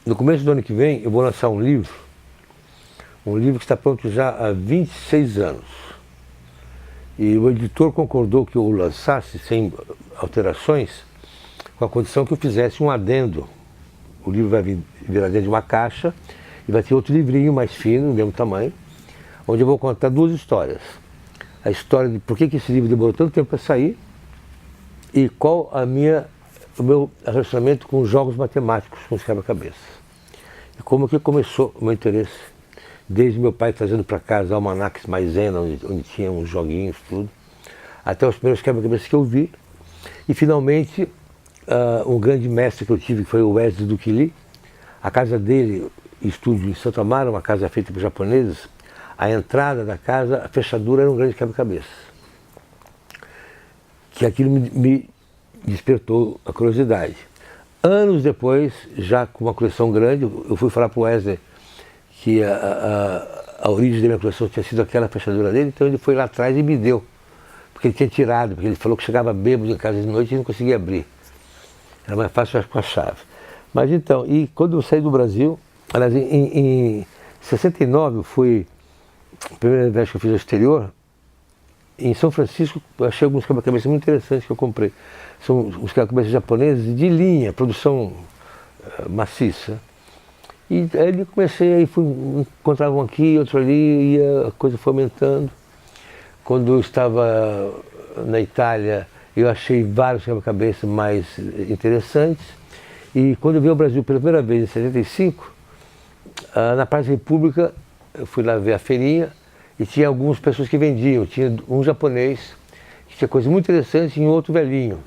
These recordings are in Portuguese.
No começo do ano que vem eu vou lançar um livro que está pronto já há 26 anos. E o editor concordou que eu o lançasse sem alterações, com a condição que eu fizesse um adendo. O livro vai virar dentro de uma caixa e vai ter outro livrinho mais fino, do mesmo tamanho, onde eu vou contar duas histórias. A história de por que esse livro demorou tanto tempo para sair e qual o meu relacionamento com os jogos matemáticos, com os quebra-cabeças. E como que começou o meu interesse, desde meu pai trazendo para casa almanaques maisena, onde tinha uns joguinhos, tudo, até os primeiros quebra-cabeças que eu vi. E finalmente, um grande mestre que eu tive, que foi o Wesley Dukili, a casa dele, estúdio em Santo Amaro, uma casa feita por japoneses, a entrada da casa, a fechadura era um grande quebra-cabeças. Que aquilo me despertou a curiosidade. Anos depois, já com uma coleção grande, eu fui falar para o Wesley que a origem da minha coleção tinha sido aquela fechadura dele, então ele foi lá atrás e me deu. Porque ele tinha tirado, porque ele falou que chegava bêbado em casa de noite e não conseguia abrir. Era mais fácil com a chave. Mas então, e quando eu saí do Brasil, aliás, em 69 eu fui, a primeira vez que eu fiz ao exterior, em São Francisco eu achei alguns quebra-cabeças muito interessantes que eu comprei. São os quebra-cabeças japoneses de linha, produção maciça. E aí comecei, aí encontrava um aqui, outro ali, e a coisa foi aumentando. Quando eu estava na Itália, eu achei vários quebra-cabeças mais interessantes. E quando eu vim ao Brasil pela primeira vez, em 75, na Praça da República, eu fui lá ver a feirinha e tinha algumas pessoas que vendiam. Tinha um japonês que tinha coisa muito interessante e um outro velhinho.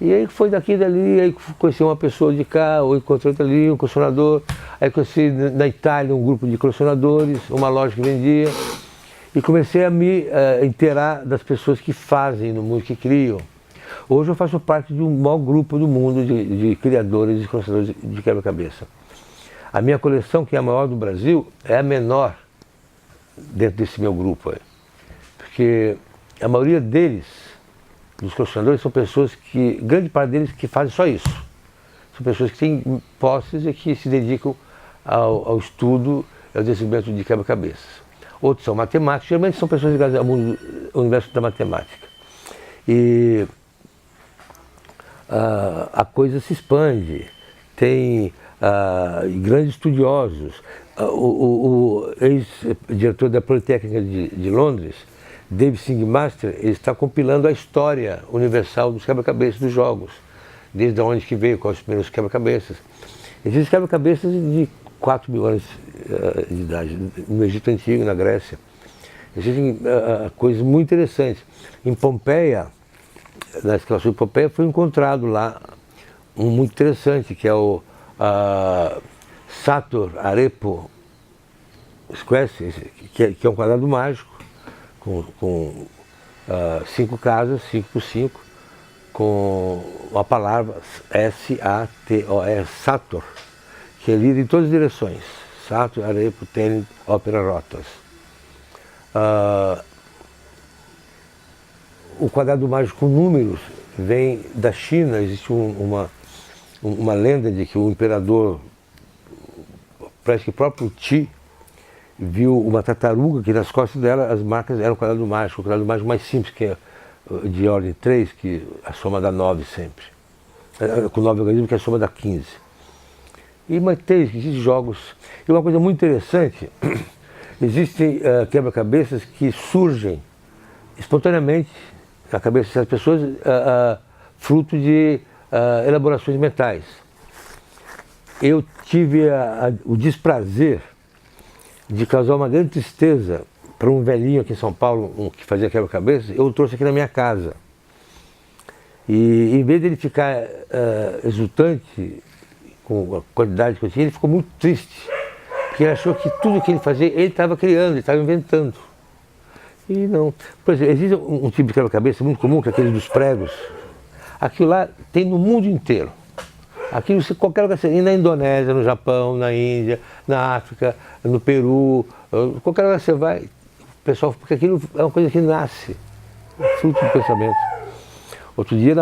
E aí foi daqui e dali, aí conheci uma pessoa de cá, ou encontrei outra ali, um colecionador. Aí conheci na Itália um grupo de colecionadores, uma loja que vendia. E comecei a me inteirar das pessoas que fazem no mundo, que criam. Hoje eu faço parte de um maior grupo do mundo de criadores e colecionadores de quebra-cabeça. A minha coleção, que é a maior do Brasil, é a menor dentro desse meu grupo aí. Porque a maioria deles, dos colecionadores, são pessoas que, grande parte deles, que fazem só isso. São pessoas que têm posses e que se dedicam ao estudo e ao desenvolvimento de quebra-cabeças. Outros são matemáticos, geralmente são pessoas ligadas ao mundo, ao universo da matemática. E a coisa se expande, tem grandes estudiosos. O ex-diretor da Politécnica de Londres, David Singmaster, ele está compilando a história universal dos quebra-cabeças dos jogos, desde onde que veio, quais os primeiros quebra-cabeças. Existem quebra-cabeças de 4 mil anos de idade, no Egito Antigo, na Grécia. Existem coisas muito interessantes. Em Pompeia, na escavação de Pompeia, foi encontrado lá um muito interessante, que é o Sator Arepo Square, que é um quadrado mágico, com 5 casas, 5 por 5, com a palavra S-A-T-O-R, Sator, que é lido em todas as direções. Sator, Arepo, Tenit, Ópera, Rotas. O quadrado mágico com números vem da China. Existe uma lenda de que o imperador, parece que o próprio Qi, viu uma tartaruga que nas costas dela as marcas eram o quadrado mágico mais simples, que é de ordem 3, que a soma dá 9 sempre. Com 9 organismos, que é a soma dá 15. Mas tem jogos. E uma coisa muito interessante, existem quebra-cabeças que surgem espontaneamente na cabeça das pessoas, fruto de elaborações mentais. Eu tive o desprazer de causar uma grande tristeza para um velhinho aqui em São Paulo, que fazia quebra-cabeça. Eu o trouxe aqui na minha casa. E em vez de ele ficar exultante com a qualidade que eu tinha, ele ficou muito triste, porque ele achou que tudo que ele fazia, ele estava criando, ele estava inventando. E não. Por exemplo, existe um tipo de quebra-cabeça muito comum, que é aquele dos pregos. Aquilo lá tem no mundo inteiro. Aquilo, qualquer lugar, na Indonésia, no Japão, na Índia, na África, no Peru, qualquer lugar que você vai, pessoal, porque aquilo é uma coisa que nasce. fruto do pensamento. Outro dia,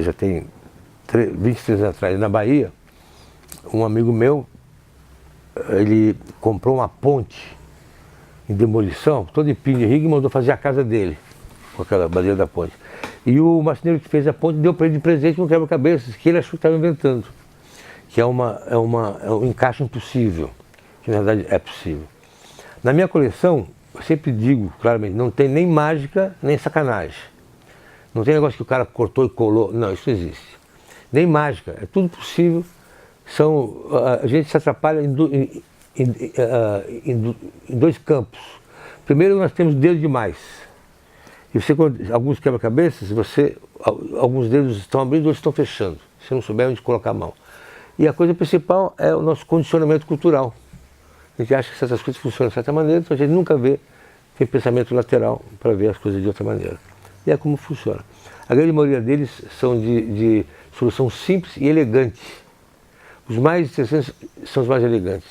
já tem 23 anos atrás, na Bahia, um amigo meu, ele comprou uma ponte em demolição, toda em pinho de riga, e mandou fazer a casa dele, com aquela madeira da ponte. E o marceneiro que fez a ponte deu para ele de presente um quebra-cabeças, que ele achou que estava inventando, que é um encaixe impossível, que na verdade é possível. Na minha coleção, eu sempre digo, claramente, não tem nem mágica, nem sacanagem. Não tem negócio que o cara cortou e colou, não, isso não existe. Nem mágica, é tudo possível. A gente se atrapalha em dois campos. Primeiro, nós temos dedo demais. E alguns quebra-cabeças, alguns dedos estão abrindo, outros estão fechando. Se não souber onde colocar a mão. E a coisa principal é o nosso condicionamento cultural. A gente acha que certas coisas funcionam de certa maneira, então a gente nunca tem pensamento lateral para ver as coisas de outra maneira. E é como funciona. A grande maioria deles são de solução simples e elegante. Os mais interessantes são os mais elegantes.